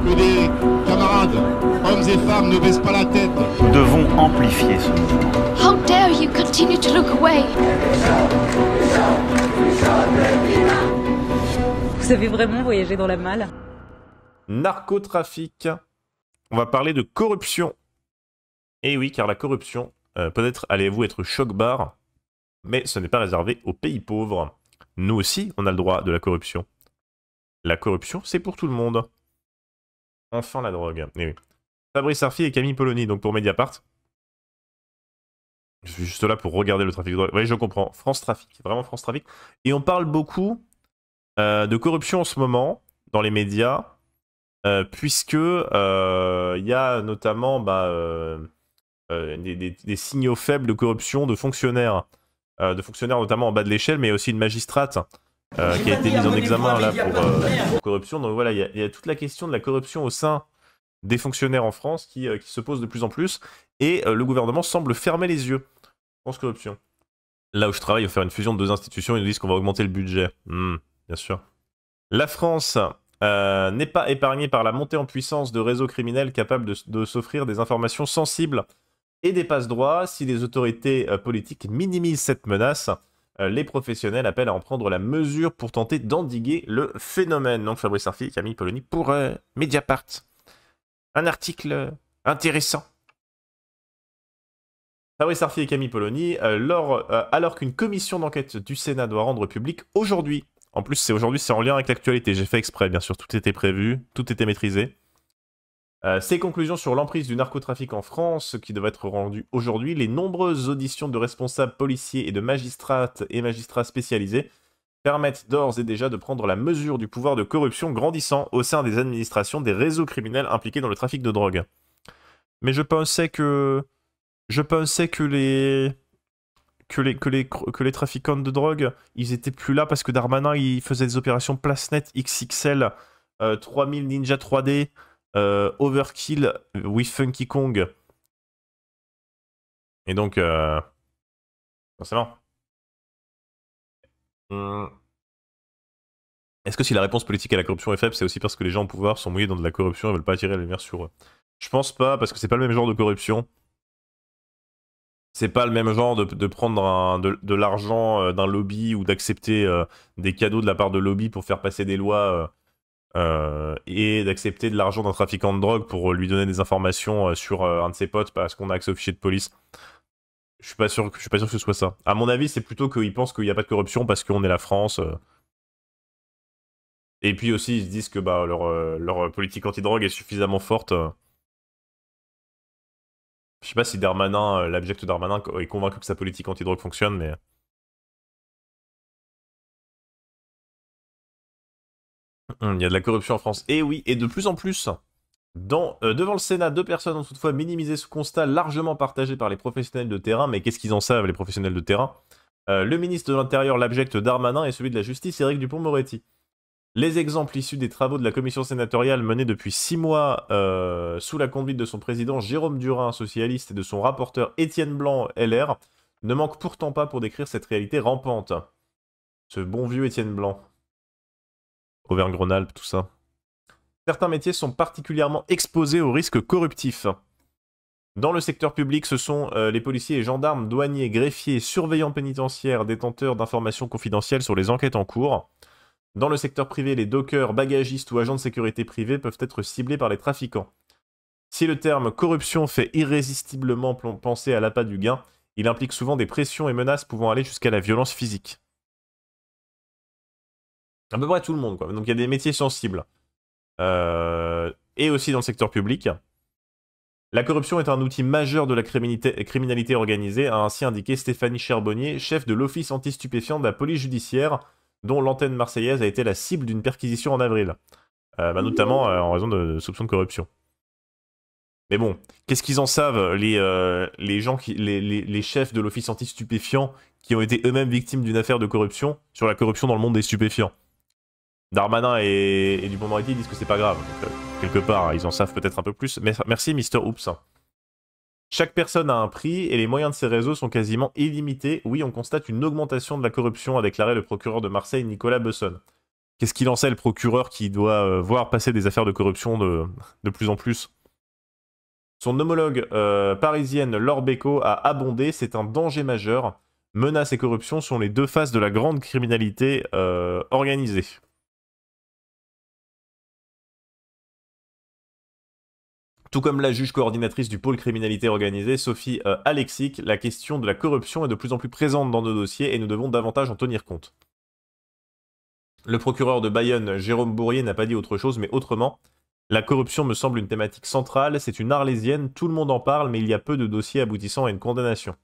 que des camarades, hommes et femmes, ne baissent pas la tête. Nous devons amplifier ce mouvement. How dare you continue to look away? Vous avez vraiment voyagé dans la malle? Narcotrafic. On va parler de corruption. Et oui, car la corruption, peut-être allez-vous être choc-barre, mais ce n'est pas réservé aux pays pauvres. Nous aussi, on a le droit de la corruption. La corruption, c'est pour tout le monde. Enfin la drogue. Et oui. Fabrice Arfi et Camille Polony, donc pour Mediapart. Je suis juste là pour regarder le trafic de drogue. Oui, je comprends. France Trafic, vraiment France Trafic. Et on parle beaucoup de corruption en ce moment, dans les médias, puisque il y a notamment des signaux faibles de corruption de fonctionnaires notamment en bas de l'échelle, mais aussi une magistrate qui a été mise en examen là, pour corruption. Donc voilà, il y a toute la question de la corruption au sein des fonctionnaires en France qui se pose de plus en plus, et le gouvernement semble fermer les yeux. France Corruption. Là où je travaille, on va faire une fusion de deux institutions, ils nous disent qu'on va augmenter le budget. Bien sûr. La France n'est pas épargnée par la montée en puissance de réseaux criminels capables de s'offrir des informations sensibles et des passe-droits. Si les autorités politiques minimisent cette menace, les professionnels appellent à en prendre la mesure pour tenter d'endiguer le phénomène. Donc Fabrice Arfi et Camille Polony pour Mediapart. Un article intéressant. Fabrice Arfi et Camille Polony, alors qu'une commission d'enquête du Sénat doit rendre public aujourd'hui. En plus, aujourd'hui, c'est en lien avec l'actualité. J'ai fait exprès, bien sûr, tout était prévu, tout était maîtrisé. Ces conclusions sur l'emprise du narcotrafic en France, qui devraient être rendues aujourd'hui, les nombreuses auditions de responsables policiers et de magistrates et magistrats spécialisés permettent d'ores et déjà de prendre la mesure du pouvoir de corruption grandissant au sein des administrations des réseaux criminels impliqués dans le trafic de drogue. Mais je pensais que les trafiquants de drogue, ils étaient plus là parce que Darmanin, il faisait des opérations place net XXL, 3000 Ninja 3D, Overkill with Funky Kong. Et donc, forcément. Est-ce que si la réponse politique à la corruption est faible, c'est aussi parce que les gens au pouvoir sont mouillés dans de la corruption et veulent pas attirer la lumière sur eux? Je pense pas, parce que c'est pas le même genre de corruption. C'est pas le même genre de prendre de l'argent d'un lobby ou d'accepter des cadeaux de la part de lobby pour faire passer des lois et d'accepter de l'argent d'un trafiquant de drogue pour lui donner des informations sur un de ses potes parce qu'on a accès aux fichiers de police. Je suis pas sûr que ce soit ça. À mon avis, c'est plutôt qu'ils pensent qu'il n'y a pas de corruption parce qu'on est la France. Et puis aussi, ils se disent que leur politique anti-drogue est suffisamment forte. Je sais pas si Darmanin, l'abject Darmanin, est convaincu que sa politique anti-drogue fonctionne, mais... Il y a de la corruption en France. Et oui, et de plus en plus, devant le Sénat, deux personnes ont toutefois minimisé ce constat largement partagé par les professionnels de terrain. Mais qu'est-ce qu'ils en savent, les professionnels de terrain? Le ministre de l'Intérieur, l'abject Darmanin, et celui de la Justice, Éric Dupond-Moretti. Les exemples issus des travaux de la commission sénatoriale menée depuis 6 mois sous la conduite de son président Jérôme Durain, socialiste, et de son rapporteur Étienne Blanc, LR, ne manquent pourtant pas pour décrire cette réalité rampante. Ce bon vieux Étienne Blanc. Auvergne-Rhône-Alpes, tout ça. Certains métiers sont particulièrement exposés aux risques corruptifs. Dans le secteur public, ce sont les policiers et gendarmes, douaniers, greffiers, surveillants pénitentiaires, détenteurs d'informations confidentielles sur les enquêtes en cours. Dans le secteur privé, les dockers, bagagistes ou agents de sécurité privés peuvent être ciblés par les trafiquants. Si le terme corruption fait irrésistiblement penser à l'appât du gain, il implique souvent des pressions et menaces pouvant aller jusqu'à la violence physique. À peu près tout le monde, quoi. Donc il y a des métiers sensibles. Et aussi dans le secteur public. La corruption est un outil majeur de la criminalité organisée, a ainsi indiqué Stéphanie Cherbonnier, chef de l'office anti-stupéfiant de la police judiciaire, dont l'antenne marseillaise a été la cible d'une perquisition en avril. Notamment en raison de soupçons de corruption. Mais bon, qu'est-ce qu'ils en savent, les gens les chefs de l'office anti-stupéfiant qui ont été eux-mêmes victimes d'une affaire de corruption sur la corruption dans le monde des stupéfiants? Darmanin et Dupond-Moretti disent que c'est pas grave. Donc, quelque part, ils en savent peut-être un peu plus. Mais merci, Mister Oops. Chaque personne a un prix et les moyens de ces réseaux sont quasiment illimités. Oui, on constate une augmentation de la corruption, a déclaré le procureur de Marseille, Nicolas Besson. Qu'est-ce qu'il en sait, le procureur qui doit voir passer des affaires de corruption de plus en plus? Son homologue parisienne, Laure Bécaud, a abondé. C'est un danger majeur. Menaces et corruption sont les deux faces de la grande criminalité organisée. Tout comme la juge coordinatrice du pôle criminalité organisée, Sophie Alexic, la question de la corruption est de plus en plus présente dans nos dossiers et nous devons davantage en tenir compte. Le procureur de Bayonne, Jérôme Bourrier, n'a pas dit autre chose, mais autrement. La corruption me semble une thématique centrale, c'est une arlésienne, tout le monde en parle, mais il y a peu de dossiers aboutissant à une condamnation.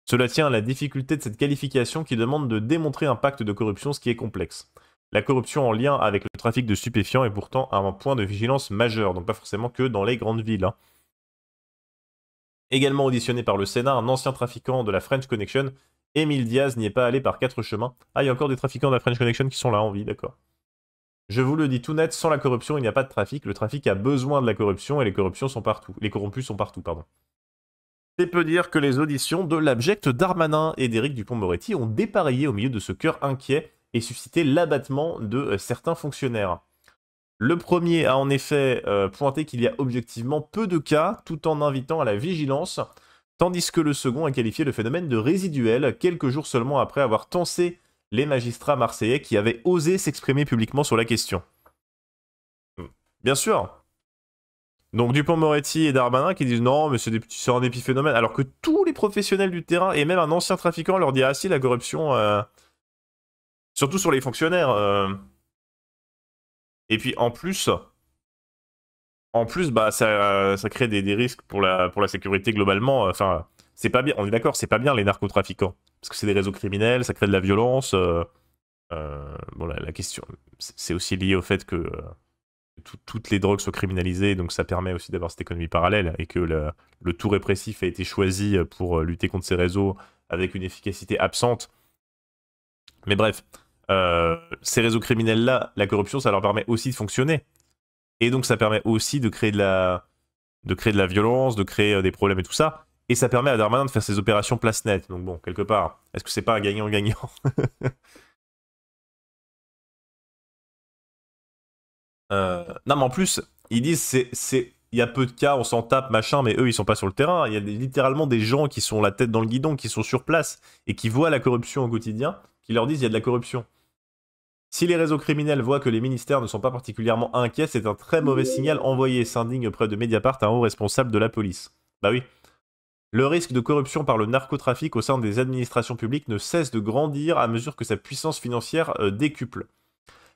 Cela tient à la difficulté de cette qualification qui demande de démontrer un pacte de corruption, ce qui est complexe. La corruption en lien avec le trafic de stupéfiants est pourtant un point de vigilance majeur, donc pas forcément que dans les grandes villes. Hein. Également auditionné par le Sénat, un ancien trafiquant de la French Connection, Émile Diaz, n'y est pas allé par 4 chemins. Ah, il y a encore des trafiquants de la French Connection qui sont là en vie, d'accord. Je vous le dis tout net, sans la corruption, il n'y a pas de trafic. Le trafic a besoin de la corruption et les corruptions sont partout. Les corrompus sont partout, pardon. C'est peu dire que les auditions de l'abject Darmanin et d'Éric Dupond-Moretti ont dépareillé au milieu de ce cœur inquiet et suscité l'abattement de certains fonctionnaires. Le premier a en effet pointé qu'il y a objectivement peu de cas, tout en invitant à la vigilance, tandis que le second a qualifié le phénomène de résiduel, quelques jours seulement après avoir tensé les magistrats marseillais qui avaient osé s'exprimer publiquement sur la question. Bien sûr. Donc Dupond-Moretti et Darmanin qui disent non, mais c'est un épiphénomène, alors que tous les professionnels du terrain, et même un ancien trafiquant leur dit ah si, la corruption... Surtout sur les fonctionnaires. Et puis en plus bah, ça crée des risques pour la sécurité globalement. Enfin, c'est pas bien, on est d'accord, c'est pas bien les narcotrafiquants. Parce que c'est des réseaux criminels, ça crée de la violence. Bon, la question, c'est aussi lié au fait que toutes les drogues soient criminalisées, donc ça permet aussi d'avoir cette économie parallèle, et que le tout répressif a été choisi pour lutter contre ces réseaux avec une efficacité absente. Mais bref, ces réseaux criminels-là, la corruption, ça leur permet aussi de fonctionner. Et donc ça permet aussi de créer de la violence, de créer des problèmes et tout ça. Et ça permet à Darmanin de faire ses opérations place nette. Donc bon, quelque part, est-ce que c'est pas un gagnant-gagnant? Non mais en plus, ils disent il y a peu de cas, on s'en tape, machin, mais eux, ils sont pas sur le terrain. Il y a littéralement des gens qui sont la tête dans le guidon, qui sont sur place, et qui voient la corruption au quotidien, qui leur disent il y a de la corruption. Si les réseaux criminels voient que les ministères ne sont pas particulièrement inquiets, c'est un très mauvais signal envoyé, s'indigne auprès de Mediapart un haut responsable de la police. Bah oui. Le risque de corruption par le narcotrafic au sein des administrations publiques ne cesse de grandir à mesure que sa puissance financière décuple.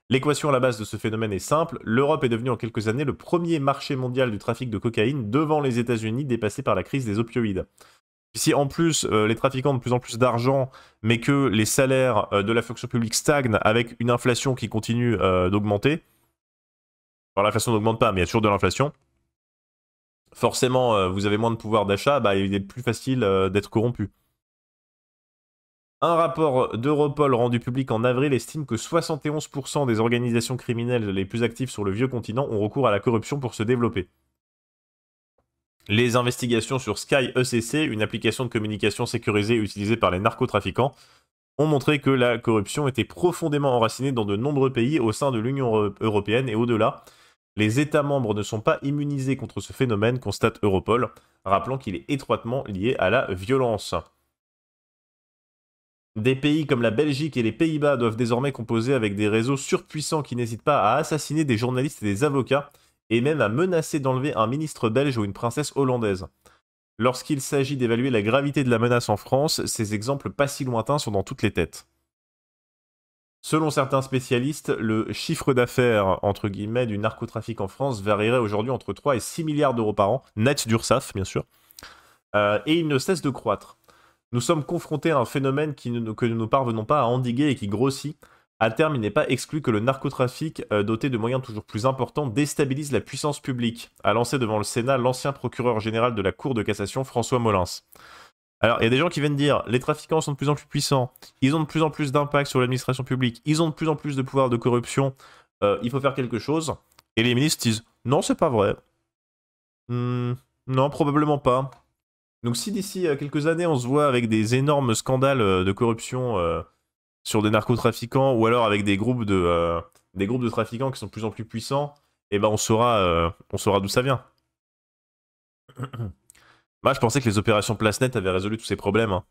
L'équation à la base de ce phénomène est simple, l'Europe est devenue en quelques années le premier marché mondial du trafic de cocaïne devant les États-Unis dépassés par la crise des opioïdes. Si en plus les trafiquants ont de plus en plus d'argent, mais que les salaires de la fonction publique stagnent avec une inflation qui continue d'augmenter, alors l'inflation n'augmente pas, mais il y a toujours de l'inflation, forcément vous avez moins de pouvoir d'achat, bah, il est plus facile d'être corrompu. Un rapport d'Europol rendu public en avril estime que 71% des organisations criminelles les plus actives sur le vieux continent ont recours à la corruption pour se développer. Les investigations sur Sky ECC, une application de communication sécurisée utilisée par les narcotrafiquants, ont montré que la corruption était profondément enracinée dans de nombreux pays au sein de l'Union européenne et au-delà. Les États membres ne sont pas immunisés contre ce phénomène, constate Europol, rappelant qu'il est étroitement lié à la violence. Des pays comme la Belgique et les Pays-Bas doivent désormais composer avec des réseaux surpuissants qui n'hésitent pas à assassiner des journalistes et des avocats, et même à menacer d'enlever un ministre belge ou une princesse hollandaise. Lorsqu'il s'agit d'évaluer la gravité de la menace en France, ces exemples pas si lointains sont dans toutes les têtes. Selon certains spécialistes, le chiffre d'affaires entre guillemets du narcotrafic en France varierait aujourd'hui entre 3 et 6 milliards d'euros par an, net d'URSSAF bien sûr, et il ne cesse de croître. Nous sommes confrontés à un phénomène que nous ne parvenons pas à endiguer et qui grossit. À terme, il n'est pas exclu que le narcotrafic, doté de moyens toujours plus importants, déstabilise la puissance publique, a lancé devant le Sénat l'ancien procureur général de la Cour de cassation, François Molins. Alors, il y a des gens qui viennent dire, les trafiquants sont de plus en plus puissants, ils ont de plus en plus d'impact sur l'administration publique, ils ont de plus en plus de pouvoir de corruption, il faut faire quelque chose. Et les ministres disent, non, c'est pas vrai. Non, probablement pas. Donc si d'ici quelques années, on se voit avec des énormes scandales de corruption sur des narcotrafiquants, ou alors avec des groupes de des groupes de trafiquants qui sont de plus en plus puissants, et ben on saura d'où ça vient. Moi, je pensais que les opérations Place Net avaient résolu tous ces problèmes. Hein.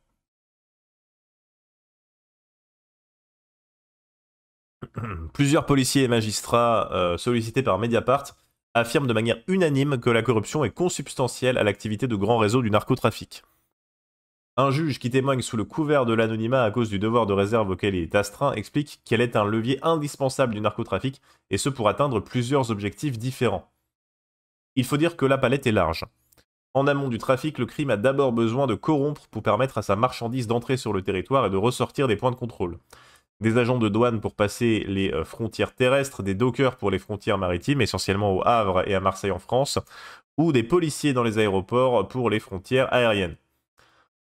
Plusieurs policiers et magistrats sollicités par Mediapart affirment de manière unanime que la corruption est consubstantielle à l'activité de grands réseaux du narcotrafic. Un juge qui témoigne sous le couvert de l'anonymat à cause du devoir de réserve auquel il est astreint explique qu'elle est un levier indispensable du narcotrafic, et ce pour atteindre plusieurs objectifs différents. Il faut dire que la palette est large. En amont du trafic, le crime a d'abord besoin de corrompre pour permettre à sa marchandise d'entrer sur le territoire et de ressortir des points de contrôle. Des agents de douane pour passer les frontières terrestres, des dockers pour les frontières maritimes, essentiellement au Havre et à Marseille en France, ou des policiers dans les aéroports pour les frontières aériennes.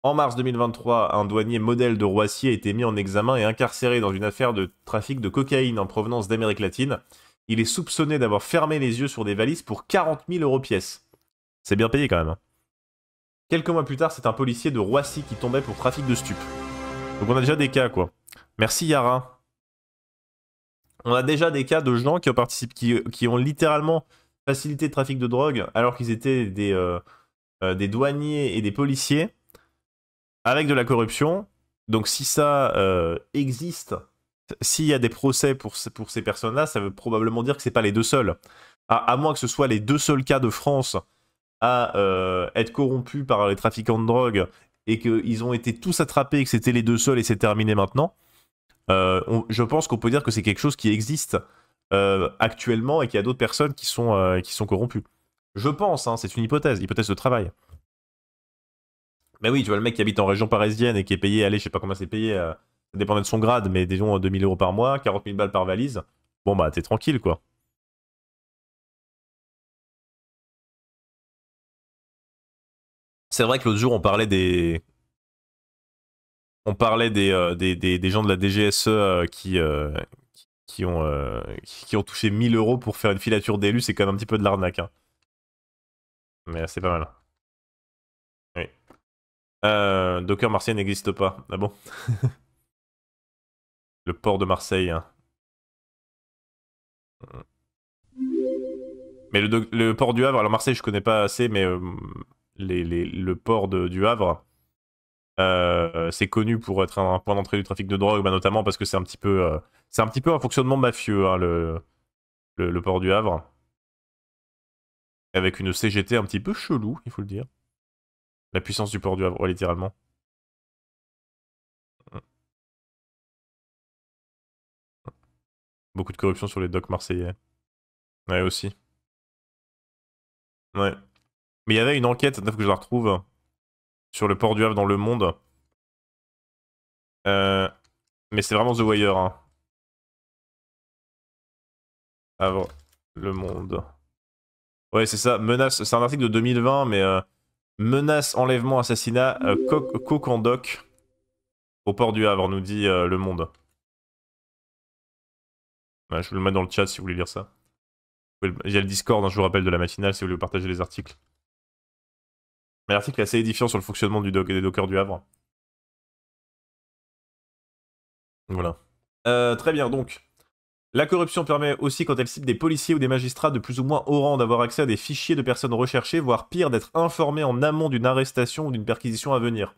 En mars 2023, un douanier modèle de Roissy a été mis en examen et incarcéré dans une affaire de trafic de cocaïne en provenance d'Amérique latine. Il est soupçonné d'avoir fermé les yeux sur des valises pour 40 000 € pièce. C'est bien payé quand même. Quelques mois plus tard, c'est un policier de Roissy qui tombait pour trafic de stupes. Donc on a déjà des cas, quoi. Merci Yara. On a déjà des cas de gens qui ont participé, qui ont littéralement facilité le trafic de drogue alors qu'ils étaient des douaniers et des policiers avec de la corruption. Donc si ça existe, s'il y a des procès pour ces personnes-là, ça veut probablement dire que c'est pas les deux seuls. À moins que ce soit les deux seuls cas de France à être corrompus par les trafiquants de drogue et qu'ils ont été tous attrapés et que c'était les deux seuls et c'est terminé maintenant. Je pense qu'on peut dire que c'est quelque chose qui existe actuellement et qu'il y a d'autres personnes qui sont corrompues. Je pense, hein, c'est une hypothèse de travail. Mais oui, tu vois le mec qui habite en région parisienne et qui est payé, allez, je sais pas combien c'est payé, ça dépendait de son grade, mais disons 2000 € par mois, 40 000 balles par valise. Bon bah t'es tranquille quoi. C'est vrai que l'autre jour on parlait des gens de la DGSE qui ont touché 1000 € pour faire une filature d'élu, c'est quand même un petit peu de l'arnaque. Hein. Mais c'est pas mal. Oui. Docker Marseille n'existe pas. Ah bon? Le port de Marseille. Hein. Mais le port du Havre, alors Marseille je connais pas assez, mais le port du Havre, c'est connu pour être un point d'entrée du trafic de drogue, bah, notamment parce que c'est un petit peu un fonctionnement mafieux, hein, le port du Havre. Avec une CGT un petit peu chelou, il faut le dire. La puissance du port du Havre, ouais, littéralement. Beaucoup de corruption sur les docks marseillais. Ouais, aussi. Ouais. Mais il y avait une enquête, il faut que je la retrouve, sur le port du Havre dans Le Monde. Mais c'est vraiment The Wire. Hein. Havre, Le Monde. Ouais, c'est ça. Menace, c'est un article de 2020, mais menace, enlèvement, assassinat, coq en dock au port du Havre, nous dit Le Monde. Ouais, je vous le mets dans le chat si vous voulez lire ça. Il y a le Discord, hein, je vous rappelle, de la matinale si vous voulez partager les articles. Mais l'article est assez édifiant sur le fonctionnement des dockers du Havre. Voilà. Très bien, donc. La corruption permet aussi, quand elle cible des policiers ou des magistrats de plus ou moins haut rang, d'avoir accès à des fichiers de personnes recherchées, voire pire, d'être informés en amont d'une arrestation ou d'une perquisition à venir.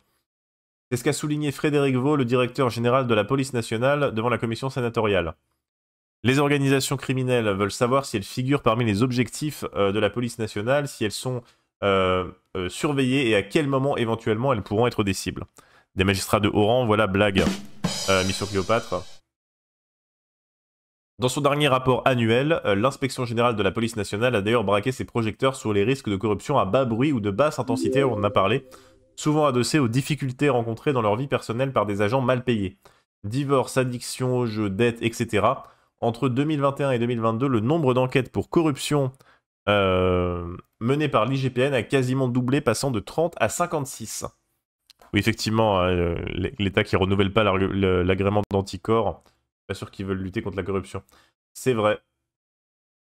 C'est ce qu'a souligné Frédéric Vaux, le directeur général de la police nationale, devant la commission sénatoriale. Les organisations criminelles veulent savoir si elles figurent parmi les objectifs de la police nationale, si elles sont surveillées et à quel moment éventuellement elles pourront être des cibles. Des magistrats de haut rang, voilà, blague. Mission Cléopâtre. Dans son dernier rapport annuel, l'inspection générale de la police nationale a d'ailleurs braqué ses projecteurs sur les risques de corruption à bas bruit ou de basse intensité, on en a parlé, souvent adossés aux difficultés rencontrées dans leur vie personnelle par des agents mal payés. Divorce, addiction, jeux, dettes, etc. Entre 2021 et 2022, le nombre d'enquêtes pour corruption menées par l'IGPN a quasiment doublé, passant de 30 à 56. Oui, effectivement, l'État qui renouvelle pas l'agrément d'anticorps, pas sûr qu'ils veulent lutter contre la corruption. C'est vrai.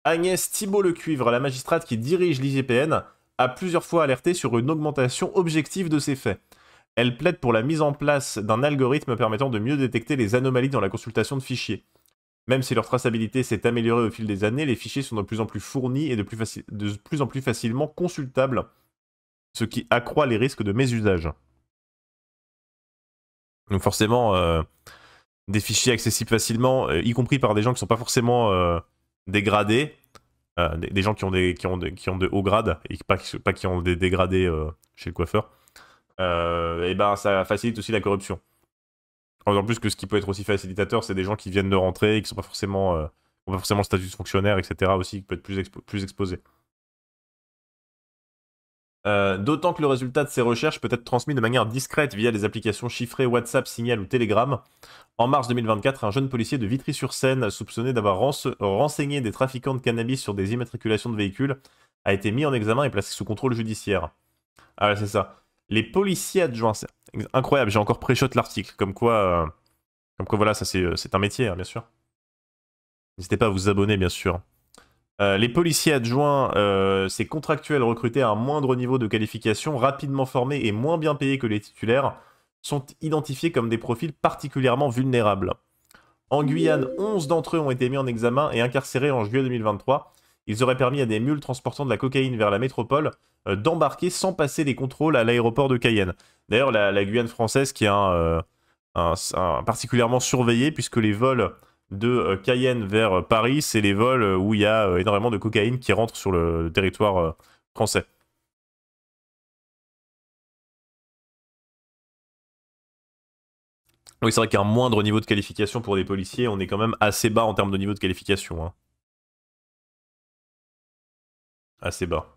Agnès Thibault-Lecuivre, la magistrate qui dirige l'IGPN, a plusieurs fois alerté sur une augmentation objective de ces faits. Elle plaide pour la mise en place d'un algorithme permettant de mieux détecter les anomalies dans la consultation de fichiers. Même si leur traçabilité s'est améliorée au fil des années, les fichiers sont de plus en plus fournis et de plus en plus facilement consultables, ce qui accroît les risques de mésusage. Donc forcément, des fichiers accessibles facilement, y compris par des gens qui ne sont pas forcément dégradés, des gens qui ont de hauts grades, et pas qui ont des dégradés chez le coiffeur, et ben ça facilite aussi la corruption. En plus que ce qui peut être aussi facilitateur, c'est des gens qui viennent de rentrer et qui sont pas forcément, ont pas forcément le statut de fonctionnaire, etc. aussi, qui peut être plus exposé. D'autant que le résultat de ces recherches peut être transmis de manière discrète via des applications chiffrées WhatsApp, Signal ou Telegram. En mars 2024, un jeune policier de Vitry-sur-Seine, soupçonné d'avoir renseigné des trafiquants de cannabis sur des immatriculations de véhicules, a été mis en examen et placé sous contrôle judiciaire. Ah ouais, c'est ça. Les policiers adjoints, c'est incroyable, j'ai encore pré-shot l'article, comme quoi voilà, ça c'est un métier, hein, bien sûr. N'hésitez pas à vous abonner, bien sûr. Les policiers adjoints, ces contractuels recrutés à un moindre niveau de qualification, rapidement formés et moins bien payés que les titulaires, sont identifiés comme des profils particulièrement vulnérables. En Guyane, 11 d'entre eux ont été mis en examen et incarcérés en juillet 2023. Ils auraient permis à des mules transportant de la cocaïne vers la métropole d'embarquer sans passer les contrôles à l'aéroport de Cayenne. D'ailleurs, la Guyane française qui est particulièrement surveillée, puisque les vols de Cayenne vers Paris, c'est les vols où il y a énormément de cocaïne qui rentre sur le territoire français. Oui, c'est vrai qu'un moindre niveau de qualification pour des policiers, on est quand même assez bas en termes de niveau de qualification. Hein. Assez bas.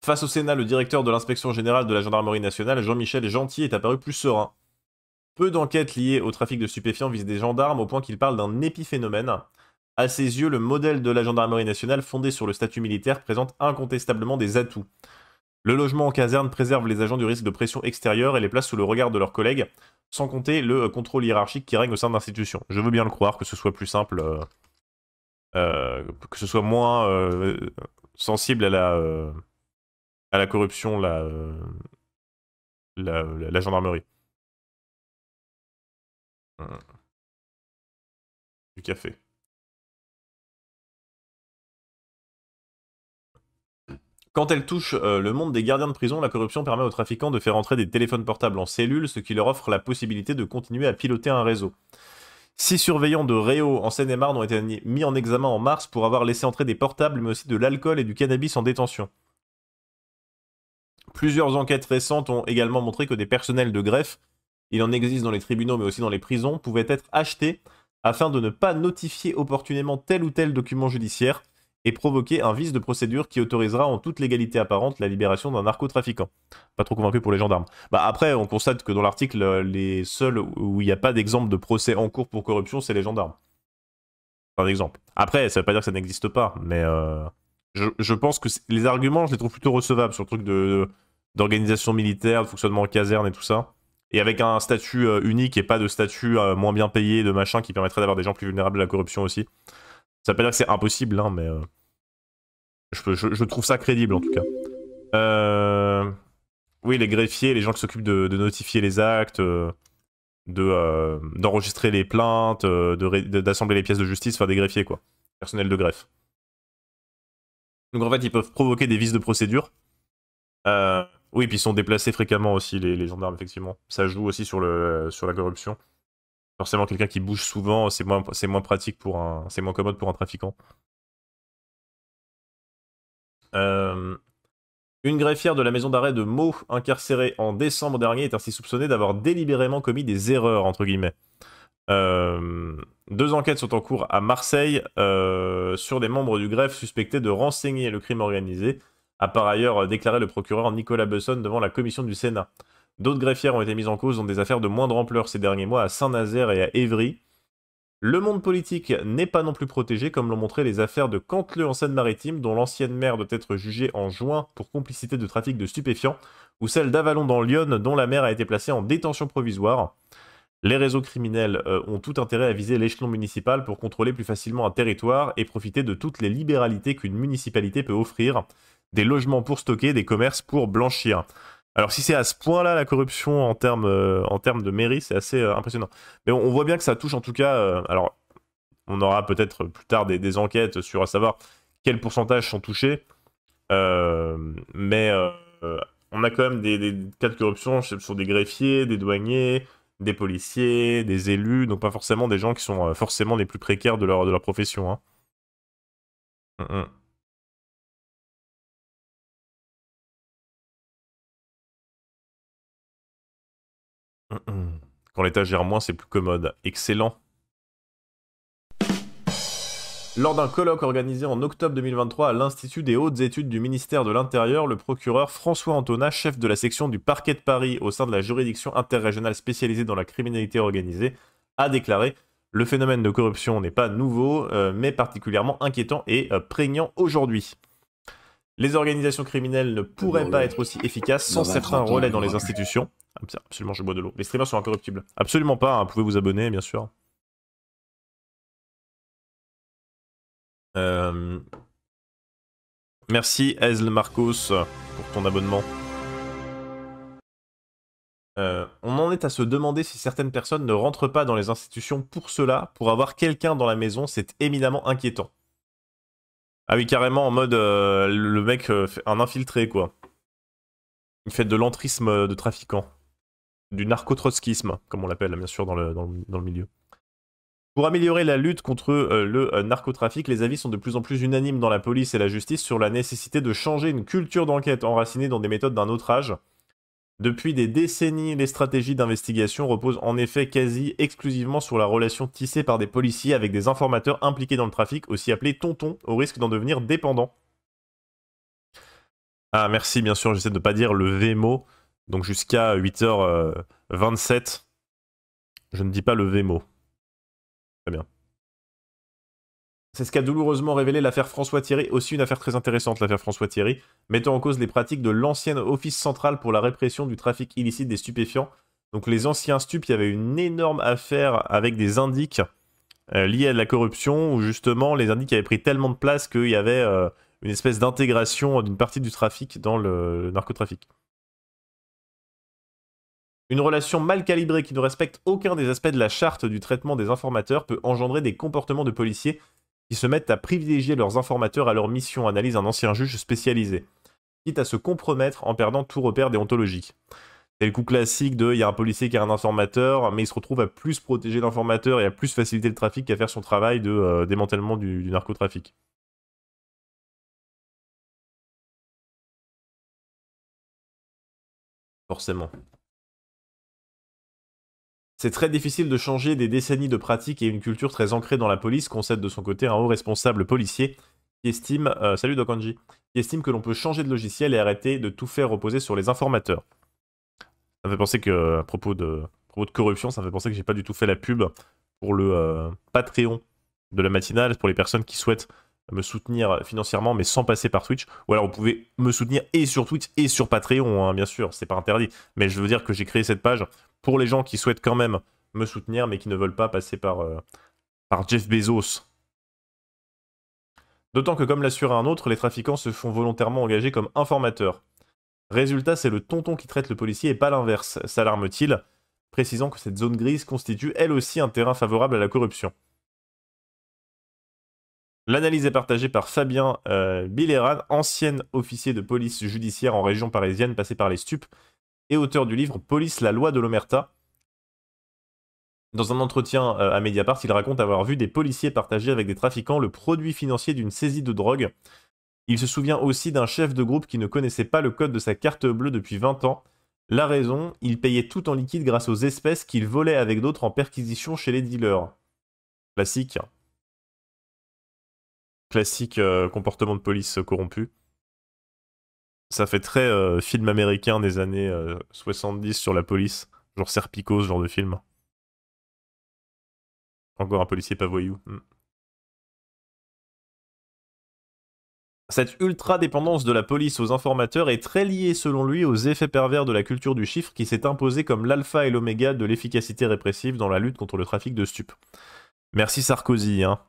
Face au Sénat, le directeur de l'inspection générale de la gendarmerie nationale, Jean-Michel Gentil, est apparu plus serein. Peu d'enquêtes liées au trafic de stupéfiants visent des gendarmes au point qu'il parle d'un épiphénomène. À ses yeux, le modèle de la gendarmerie nationale fondé sur le statut militaire présente incontestablement des atouts. Le logement en caserne préserve les agents du risque de pression extérieure et les place sous le regard de leurs collègues, sans compter le contrôle hiérarchique qui règne au sein de l'institution. Je veux bien le croire, que ce soit plus simple, que ce soit moins sensible à la corruption, la gendarmerie. Du café. Quand elle touche le monde des gardiens de prison, la corruption permet aux trafiquants de faire entrer des téléphones portables en cellules, ce qui leur offre la possibilité de continuer à piloter un réseau. 6 surveillants de Réau en Seine-et-Marne ont été mis en examen en mars pour avoir laissé entrer des portables, mais aussi de l'alcool et du cannabis en détention. Plusieurs enquêtes récentes ont également montré que des personnels de greffe, il en existe dans les tribunaux mais aussi dans les prisons, pouvaient être achetés afin de ne pas notifier opportunément tel ou tel document judiciaire et provoquer un vice de procédure qui autorisera en toute légalité apparente la libération d'un narcotrafiquant. Pas trop convaincu pour les gendarmes. Bah après, on constate que dans l'article, les seuls où il n'y a pas d'exemple de procès en cours pour corruption, c'est les gendarmes. Par exemple. Après, ça veut pas dire que ça n'existe pas, mais je pense que les arguments, je les trouve plutôt recevables sur le truc d'organisation militaire, de fonctionnement en caserne et tout ça. Et avec un statut unique et pas de statut moins bien payé, de machin, qui permettrait d'avoir des gens plus vulnérables à la corruption aussi. Ça veut pas dire que c'est impossible, hein, mais je trouve ça crédible en tout cas. Oui, les greffiers, les gens qui s'occupent de notifier les actes, d'enregistrer les plaintes, d'assembler les pièces de justice, enfin des greffiers quoi. Personnel de greffe. Donc en fait, ils peuvent provoquer des vices de procédure. Oui, puis ils sont déplacés fréquemment aussi, les gendarmes, effectivement. Ça joue aussi sur la corruption. Forcément, quelqu'un qui bouge souvent, c'est moins pratique c'est moins commode pour un trafiquant. Une greffière de la maison d'arrêt de Meaux, incarcérée en décembre dernier, est ainsi soupçonnée d'avoir délibérément commis des erreurs, entre guillemets. 2 enquêtes sont en cours à Marseille sur des membres du greffe suspectés de renseigner le crime organisé, a par ailleurs déclaré le procureur Nicolas Besson devant la commission du Sénat. D'autres greffières ont été mises en cause dans des affaires de moindre ampleur ces derniers mois à Saint-Nazaire et à Évry. Le monde politique n'est pas non plus protégé, comme l'ont montré les affaires de Canteleu en Seine-Maritime, dont l'ancienne maire doit être jugée en juin pour complicité de trafic de stupéfiants, ou celle d'Avalon dans l'Yonne, dont la maire a été placée en détention provisoire. Les réseaux criminels ont tout intérêt à viser l'échelon municipal pour contrôler plus facilement un territoire et profiter de toutes les libéralités qu'une municipalité peut offrir, des logements pour stocker, des commerces pour blanchir. Alors si c'est à ce point-là la corruption en termes de mairie, c'est assez impressionnant. Mais on voit bien que ça touche en tout cas... alors on aura peut-être plus tard des enquêtes sur à savoir quels pourcentages sont touchés. Mais on a quand même des cas de corruption sur des greffiers, des douaniers, des policiers, des élus, donc pas forcément des gens qui sont forcément les plus précaires de leur profession. Hein. Quand l'État gère moins, c'est plus commode. Excellent. Lors d'un colloque organisé en octobre 2023 à l'Institut des hautes études du ministère de l'Intérieur, le procureur François Antonat, chef de la section du parquet de Paris au sein de la juridiction interrégionale spécialisée dans la criminalité organisée, a déclaré « Le phénomène de corruption n'est pas nouveau, mais particulièrement inquiétant et prégnant aujourd'hui. Les organisations criminelles ne pourraient pas être aussi efficaces sans certains relais dans les institutions. » Absolument, je bois de l'eau. Les streamers sont incorruptibles. Absolument pas, hein, vous pouvez vous abonner, bien sûr. Merci Ezl Marcos pour ton abonnement. On en est à se demander si certaines personnes ne rentrent pas dans les institutions pour cela, pour avoir quelqu'un dans la maison, c'est éminemment inquiétant. Ah oui, carrément en mode le mec fait un infiltré quoi. Il fait de l'entrisme de trafiquant. Du narcotrotskisme, comme on l'appelle bien sûr dans le milieu. Pour améliorer la lutte contre le narcotrafic, les avis sont de plus en plus unanimes dans la police et la justice sur la nécessité de changer une culture d'enquête enracinée dans des méthodes d'un autre âge. Depuis des décennies, les stratégies d'investigation reposent en effet quasi exclusivement sur la relation tissée par des policiers avec des informateurs impliqués dans le trafic, aussi appelés tontons, au risque d'en devenir dépendants. Ah merci, bien sûr, j'essaie de ne pas dire le V-mot, donc jusqu'à 8h27, je ne dis pas le V-mot. Très bien. C'est ce qu'a douloureusement révélé l'affaire François Thierry, aussi une affaire très intéressante, l'affaire François Thierry, mettant en cause les pratiques de l'ancienne Office central pour la répression du trafic illicite des stupéfiants. Donc les anciens stupes, il y avait une énorme affaire avec des indices liés à de la corruption, où justement les indices avaient pris tellement de place qu'il y avait une espèce d'intégration d'une partie du trafic dans le narcotrafic. Une relation mal calibrée qui ne respecte aucun des aspects de la charte du traitement des informateurs peut engendrer des comportements de policiers qui se mettent à privilégier leurs informateurs à leur mission, analyse un ancien juge spécialisé, quitte à se compromettre en perdant tout repère déontologique. C'est le coup classique de il y a un policier qui a un informateur, mais il se retrouve à plus protéger l'informateur et à plus faciliter le trafic qu'à faire son travail de démantèlement du narcotrafic. Forcément. C'est très difficile de changer des décennies de pratiques et une culture très ancrée dans la police, concède de son côté un haut responsable policier qui estime, salut Dokanji, qui estime que l'on peut changer de logiciel et arrêter de tout faire reposer sur les informateurs. Ça me fait penser que, à propos de corruption, ça me fait penser que j'ai pas du tout fait la pub pour le Patreon de la matinale, pour les personnes qui souhaitent me soutenir financièrement, mais sans passer par Twitch. Ou alors vous pouvez me soutenir et sur Twitch et sur Patreon, hein, bien sûr, c'est pas interdit. Mais je veux dire que j'ai créé cette page pour les gens qui souhaitent quand même me soutenir, mais qui ne veulent pas passer par Jeff Bezos. D'autant que, comme l'assure un autre, les trafiquants se font volontairement engager comme informateurs. Résultat, c'est le tonton qui traite le policier et pas l'inverse, s'alarme-t-il, précisant que cette zone grise constitue elle aussi un terrain favorable à la corruption. L'analyse est partagée par Fabien Bileran, ancien officier de police judiciaire en région parisienne passé par les stupes, et auteur du livre Police, la loi de l'omerta. Dans un entretien à Mediapart, il raconte avoir vu des policiers partager avec des trafiquants le produit financier d'une saisie de drogue. Il se souvient aussi d'un chef de groupe qui ne connaissait pas le code de sa carte bleue depuis 20 ans. La raison, il payait tout en liquide grâce aux espèces qu'il volait avec d'autres en perquisition chez les dealers. Classique. Classique comportement de police corrompu. Ça fait très film américain des années 70 sur la police. Genre Serpico, ce genre de film. Encore un policier pas voyou. Cette ultra-dépendance de la police aux informateurs est très liée selon lui aux effets pervers de la culture du chiffre qui s'est imposée comme l'alpha et l'oméga de l'efficacité répressive dans la lutte contre le trafic de stupes. Merci Sarkozy, hein.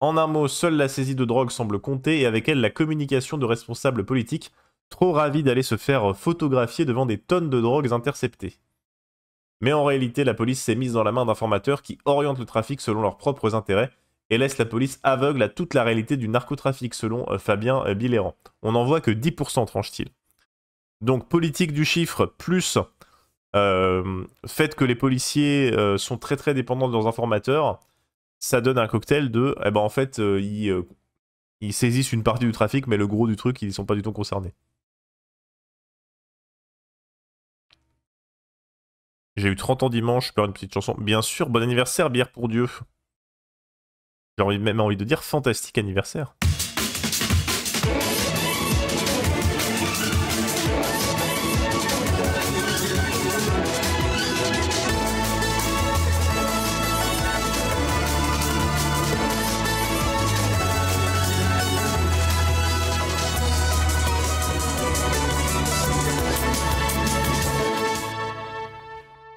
En un mot, seule la saisie de drogue semble compter et avec elle la communication de responsables politiques trop ravis d'aller se faire photographier devant des tonnes de drogues interceptées. Mais en réalité, la police s'est mise dans la main d'informateurs qui orientent le trafic selon leurs propres intérêts et laissent la police aveugle à toute la réalité du narcotrafic, selon Fabien Biléran. On n'en voit que 10%, tranche-t-il. Donc, politique du chiffre, plus fait que les policiers sont très très dépendants de leurs informateurs, ça donne un cocktail de... Eh ben, en fait, ils saisissent une partie du trafic, mais le gros du truc, ils ne sont pas du tout concernés. J'ai eu 30 ans dimanche, je peux faire une petite chanson. Bien sûr, bon anniversaire, bière pour Dieu. J'ai même envie de dire fantastique anniversaire.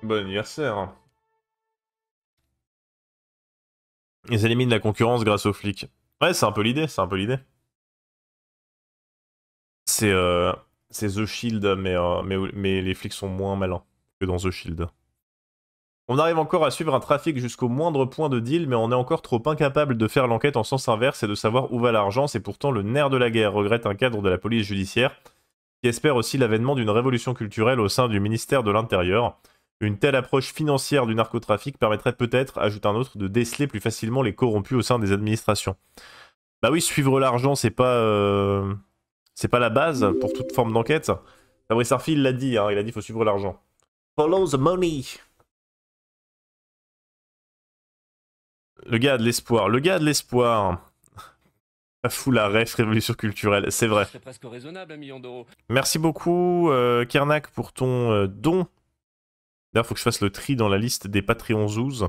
Bon anniversaire. Ils éliminent la concurrence grâce aux flics. Ouais, c'est un peu l'idée, c'est un peu l'idée. C'est The Shield, mais les flics sont moins malins que dans The Shield. On arrive encore à suivre un trafic jusqu'au moindre point de deal, mais on est encore trop incapable de faire l'enquête en sens inverse et de savoir où va l'argent. C'est pourtant le nerf de la guerre, regrette un cadre de la police judiciaire, qui espère aussi l'avènement d'une révolution culturelle au sein du ministère de l'Intérieur. Une telle approche financière du narcotrafic permettrait peut-être, ajoute un autre, de déceler plus facilement les corrompus au sein des administrations. Bah oui, suivre l'argent, c'est pas la base pour toute forme d'enquête. Fabrice Arfi, il l'a dit, hein, il a dit qu'il faut suivre l'argent. Follow the money. Le gars a de l'espoir. Le gars a de l'espoir. Pas fou la ref révolution culturelle, c'est vrai. C'est presque raisonnable, 1 million d'euros. Merci beaucoup, Kernak, pour ton don. D'ailleurs, faut que je fasse le tri dans la liste des Patreon Zouz,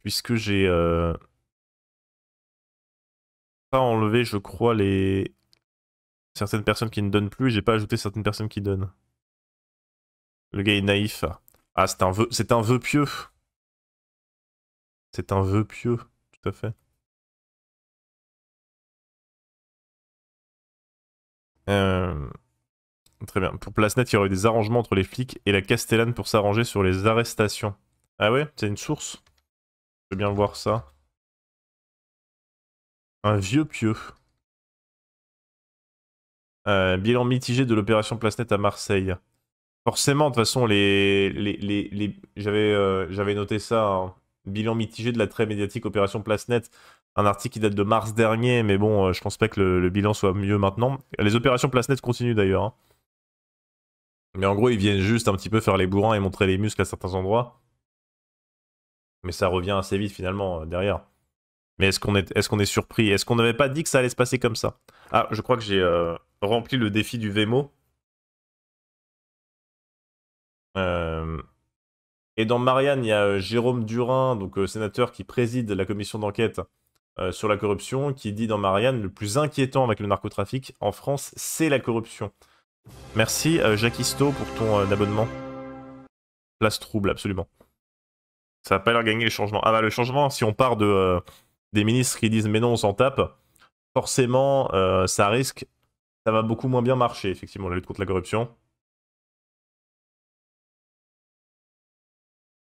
puisque j'ai pas enlevé, je crois, certaines personnes qui ne donnent plus, et j'ai pas ajouté certaines personnes qui donnent. Le gars est naïf. Ah, c'est un vœu pieux. C'est un vœu pieux, tout à fait. Très bien. Pour Placenet, il y aurait eu des arrangements entre les flics et la Castellane pour s'arranger sur les arrestations. Ah ouais? C'est une source? Je veux bien voir ça. Un vieux pieux. Bilan mitigé de l'opération Placenet à Marseille. Forcément, de toute façon, j'avais noté ça. Hein. Bilan mitigé de la très médiatique opération Placenet. Un article qui date de mars dernier, mais bon, je pense pas que le bilan soit mieux maintenant. Les opérations Placenet continuent d'ailleurs. Hein. Mais en gros, ils viennent juste un petit peu faire les bourrins et montrer les muscles à certains endroits. Mais ça revient assez vite finalement derrière. Mais est-ce qu'on est surpris? Est-ce qu'on n'avait pas dit que ça allait se passer comme ça? Ah, je crois que j'ai rempli le défi du Vemo. Et dans Marianne, il y a Jérôme Durin, donc sénateur qui préside la commission d'enquête sur la corruption, qui dit dans Marianne, le plus inquiétant avec le narcotrafic en France, c'est la corruption. Merci Jacquisto pour ton abonnement. Place trouble, absolument. Ça va pas l'air gagner le changement. Ah bah le changement, si on part de des ministres qui disent mais non on s'en tape, forcément ça risque, ça va beaucoup moins bien marcher effectivement la lutte contre la corruption.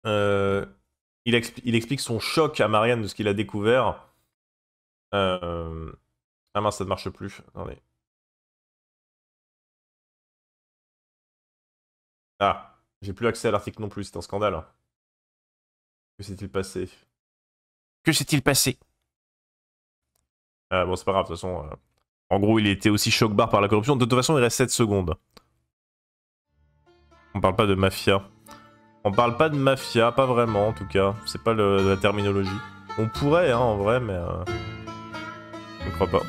Il explique son choc à Marianne de ce qu'il a découvert. Ah mince, ça ne marche plus. Attendez. Ah, j'ai plus accès à l'article non plus, c'est un scandale. Que s'est-il passé? Que s'est-il passé? Bon, c'est pas grave, de toute façon. En gros, il était aussi choc-barre par la corruption. De toute façon, il reste 7 secondes. On parle pas de mafia. On parle pas de mafia, pas vraiment en tout cas. C'est pas la terminologie. On pourrait, hein, en vrai, mais... je ne crois pas.